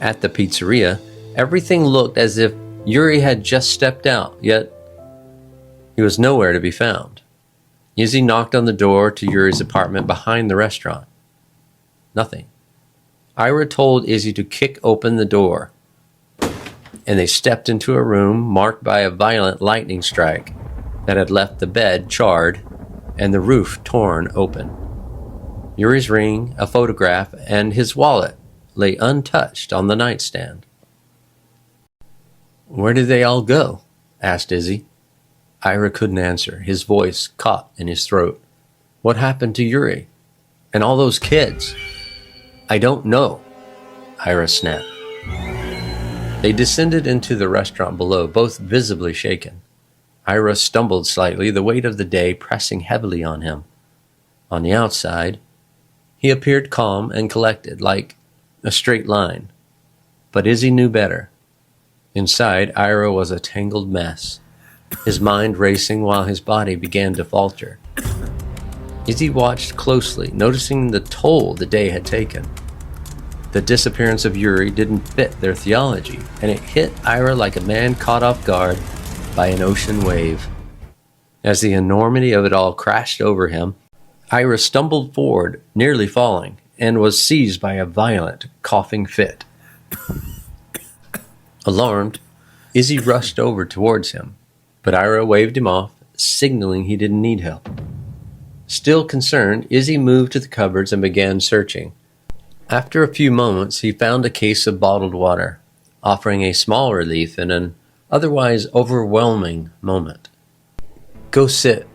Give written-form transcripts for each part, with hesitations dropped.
At the pizzeria, everything looked as if Yuri had just stepped out, yet he was nowhere to be found. Izzy knocked on the door to Yuri's apartment behind the restaurant. Nothing. Ira told Izzy to kick open the door, and they stepped into a room marked by a violent lightning strike that had left the bed charred and the roof torn open. Yuri's ring, a photograph, and his wallet lay untouched on the nightstand. "Where did they all go?" asked Izzy. Ira couldn't answer, his voice caught in his throat. "What happened to Yuri? And all those kids?" "I don't know," Ira snapped. They descended into the restaurant below, both visibly shaken. Ira stumbled slightly, the weight of the day pressing heavily on him. On the outside, he appeared calm and collected, like a straight line. But Izzy knew better. Inside, Ira was a tangled mess, his mind racing while his body began to falter. Izzy watched closely, noticing the toll the day had taken. The disappearance of Yuri didn't fit their theology, and it hit Ira like a man caught off guard by an ocean wave. As the enormity of it all crashed over him, Ira stumbled forward, nearly falling, and was seized by a violent, coughing fit. Alarmed, Izzy rushed over towards him, but Ira waved him off, signaling he didn't need help. Still concerned, Izzy moved to the cupboards and began searching. After a few moments, he found a case of bottled water, offering a small relief in an otherwise overwhelming moment. "Go sit,"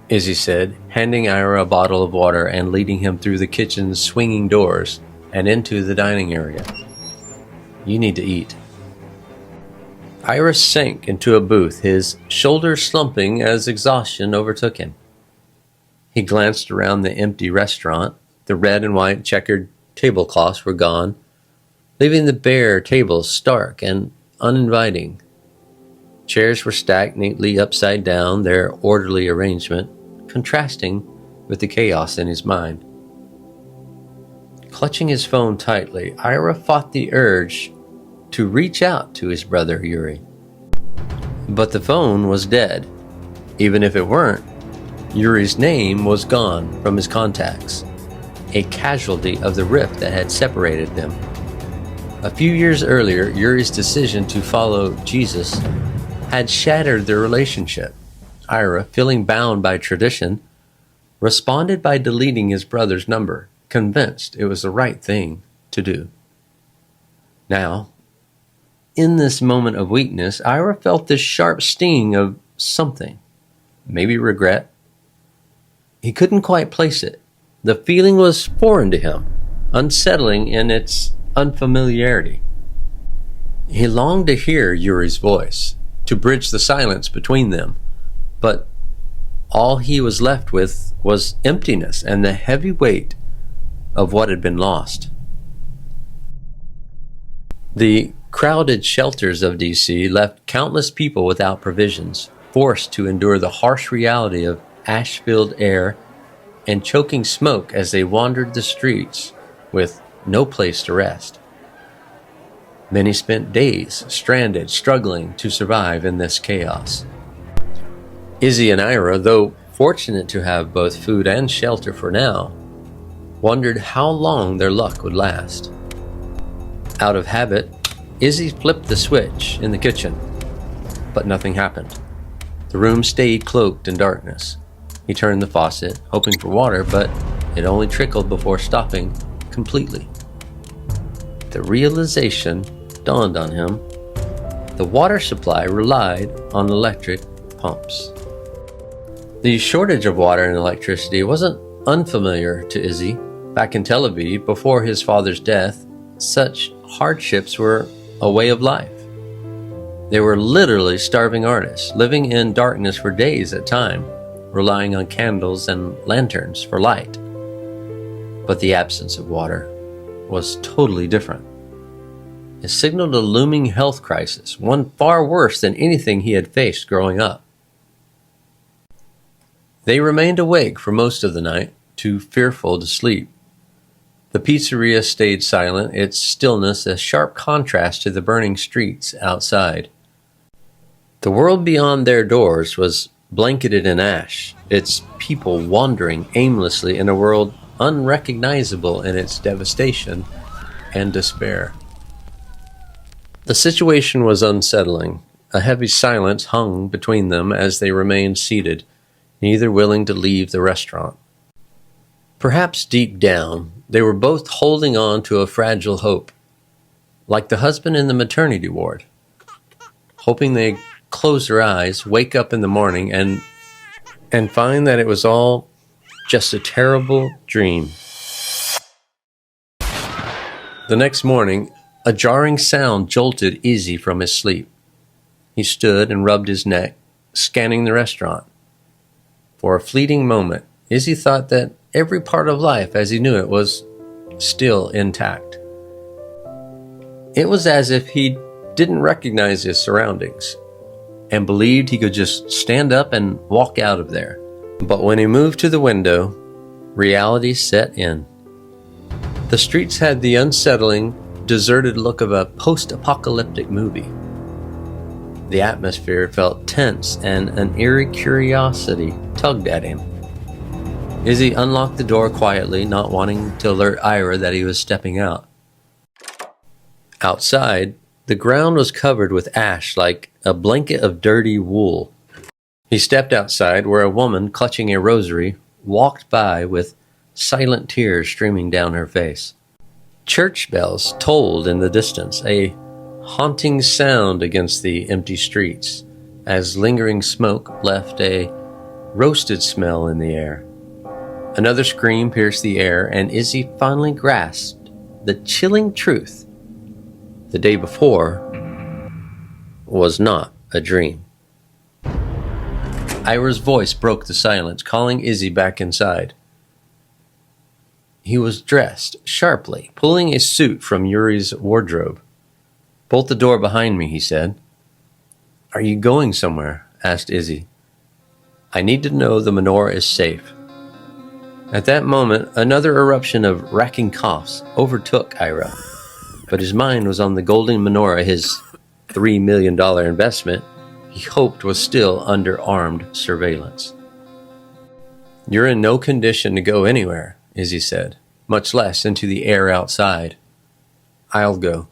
Izzy said, handing Ira a bottle of water and leading him through the kitchen's swinging doors and into the dining area. "You need to eat." Ira sank into a booth, his shoulders slumping as exhaustion overtook him. He glanced around the empty restaurant. The red and white checkered tablecloths were gone, leaving the bare tables stark and uninviting. Chairs were stacked neatly upside down, their orderly arrangement contrasting with the chaos in his mind. Clutching his phone tightly, Ira fought the urge to reach out to his brother Yuri. But the phone was dead. Even if it weren't, Yuri's name was gone from his contacts, a casualty of the rift that had separated them. A few years earlier, Yuri's decision to follow Jesus had shattered their relationship. Ira, feeling bound by tradition, responded by deleting his brother's number, convinced it was the right thing to do. Now, in this moment of weakness, Ira felt this sharp sting of something, maybe regret. He couldn't quite place it. The feeling was foreign to him, unsettling in its unfamiliarity. He longed to hear Yuri's voice, to bridge the silence between them, but all he was left with was emptiness and the heavy weight of what had been lost. The crowded shelters of D.C. left countless people without provisions, forced to endure the harsh reality of ash-filled air and choking smoke as they wandered the streets with no place to rest. Many spent days stranded, struggling to survive in this chaos. Izzy and Ira, though fortunate to have both food and shelter for now, wondered how long their luck would last. Out of habit, Izzy flipped the switch in the kitchen, but nothing happened. The room stayed cloaked in darkness. He turned the faucet, hoping for water, but it only trickled before stopping completely. The realization dawned on him. The water supply relied on electric pumps. The shortage of water and electricity wasn't unfamiliar to Izzy. Back in Tel Aviv, before his father's death, such hardships were a way of life. They were literally starving artists, living in darkness for days at a time, relying on candles and lanterns for light. But the absence of water was totally different. It signaled a looming health crisis, one far worse than anything he had faced growing up. They remained awake for most of the night, too fearful to sleep. The pizzeria stayed silent, its stillness a sharp contrast to the burning streets outside. The world beyond their doors was blanketed in ash, its people wandering aimlessly in a world unrecognizable in its devastation and despair. The situation was unsettling. A heavy silence hung between them as they remained seated, neither willing to leave the restaurant. Perhaps deep down, they were both holding on to a fragile hope, like the husband in the maternity ward, hoping they'd close their eyes, wake up in the morning, and find that it was all just a terrible dream. The next morning, a jarring sound jolted Izzy from his sleep. He stood and rubbed his neck, scanning the restaurant. For a fleeting moment, Izzy thought that every part of life as he knew it was still intact. It was as if he didn't recognize his surroundings and believed he could just stand up and walk out of there. But when he moved to the window, reality set in. The streets had the unsettling, deserted look of a post-apocalyptic movie. The atmosphere felt tense and an eerie curiosity tugged at him. Izzy unlocked the door quietly, not wanting to alert Ira that he was stepping out. Outside, the ground was covered with ash like a blanket of dirty wool. He stepped outside where a woman clutching a rosary walked by with silent tears streaming down her face. Church bells tolled in the distance, a haunting sound against the empty streets, as lingering smoke left a roasted smell in the air. Another scream pierced the air, and Izzy finally grasped the chilling truth. The day before was not a dream. Ira's voice broke the silence, calling Izzy back inside. He was dressed sharply, pulling a suit from Yuri's wardrobe. "Bolt the door behind me," he said. "Are you going somewhere?" asked Izzy. "I need to know the menorah is safe." At that moment, another eruption of racking coughs overtook Ira, but his mind was on the golden menorah, his $3 million investment he hoped was still under armed surveillance. "You're in no condition to go anywhere," Izzy said, "much less into the air outside." "I'll go."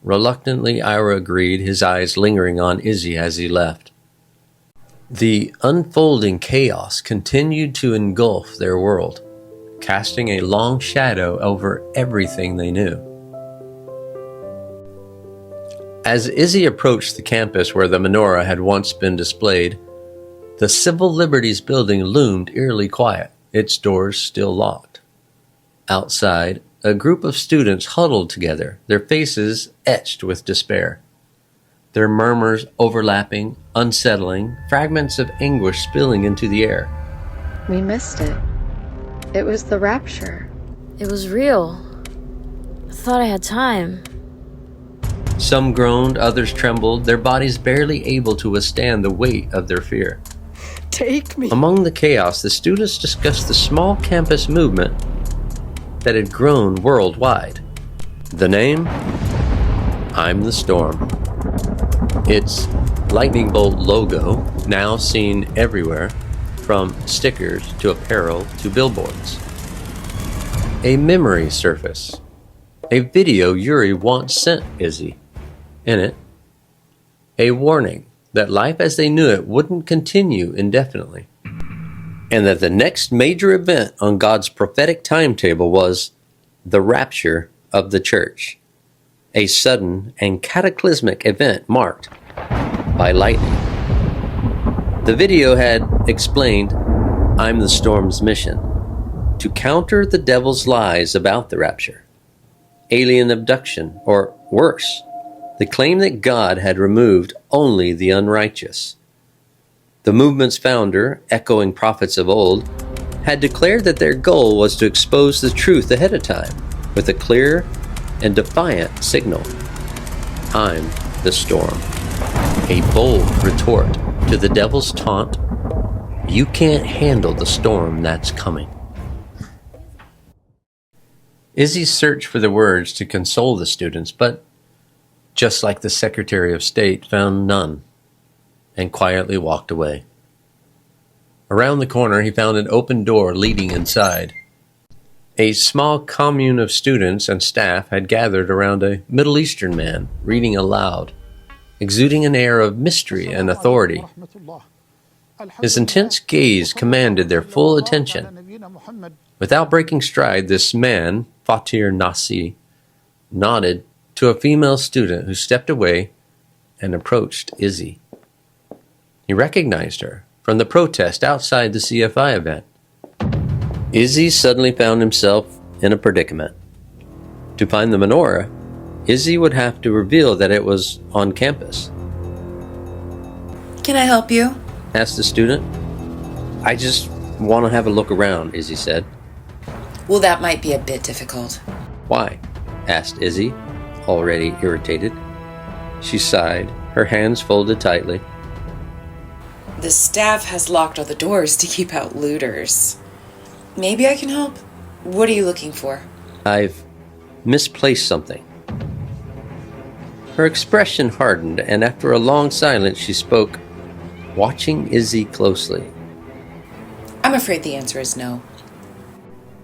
Reluctantly, Ira agreed, his eyes lingering on Izzy as he left. The unfolding chaos continued to engulf their world, casting a long shadow over everything they knew. As Izzy approached the campus where the menorah had once been displayed, the Civil Liberties building loomed eerily quiet, its doors still locked. Outside, a group of students huddled together, their faces etched with despair. Their murmurs overlapping, unsettling, fragments of anguish spilling into the air. "We missed it. It was the rapture." "It was real. I thought I had time." Some groaned, others trembled, their bodies barely able to withstand the weight of their fear. "Take me." Among the chaos, the students discussed the small campus movement that had grown worldwide. The name? I'm the Storm. Its lightning bolt logo, now seen everywhere, from stickers to apparel to billboards. A memory surfaced. A video Yuri once sent Izzy. In it, a warning that life as they knew it wouldn't continue indefinitely, and that the next major event on God's prophetic timetable was the rapture of the church, a sudden and cataclysmic event marked by lightning. The video had explained I'm the Storm's mission: to counter the devil's lies about the rapture, alien abduction, or worse, the claim that God had removed only the unrighteous. The movement's founder, echoing prophets of old, had declared that their goal was to expose the truth ahead of time with a clear and defiant signal. I'm the Storm. A bold retort to the devil's taunt, you can't handle the storm that's coming. Izzy searched for the words to console the students, but, just like the Secretary of State, found none, and quietly walked away. Around the corner, he found an open door leading inside. A small commune of students and staff had gathered around a Middle Eastern man, reading aloud, exuding an air of mystery and authority. His intense gaze commanded their full attention. Without breaking stride, this man, Fatir Nasi, nodded to a female student who stepped away and approached Izzy. He recognized her from the protest outside the CFI event. Izzy suddenly found himself in a predicament. To find the menorah, Izzy would have to reveal that it was on campus. Can I help you? Asked the student. I just want to have a look around, Izzy said. Well, that might be a bit difficult. Why? Asked Izzy, already irritated. She sighed, her hands folded tightly. The staff has locked all the doors to keep out looters. Maybe I can help? What are you looking for? I've misplaced something. Her expression hardened, and after a long silence she spoke, watching Izzy closely. I'm afraid the answer is no.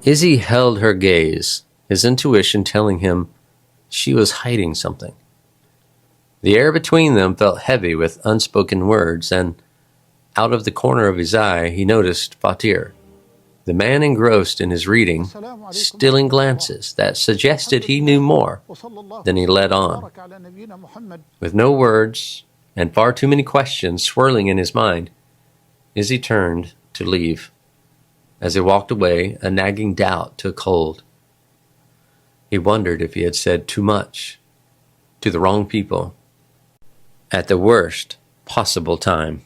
Izzy held her gaze, his intuition telling him she was hiding something. The air between them felt heavy with unspoken words, and out of the corner of his eye he noticed Fatir, the man engrossed in his reading, stealing glances that suggested he knew more than he let on. With no words and far too many questions swirling in his mind, Izzy turned to leave. As he walked away, a nagging doubt took hold. He wondered if he had said too much to the wrong people at the worst possible time.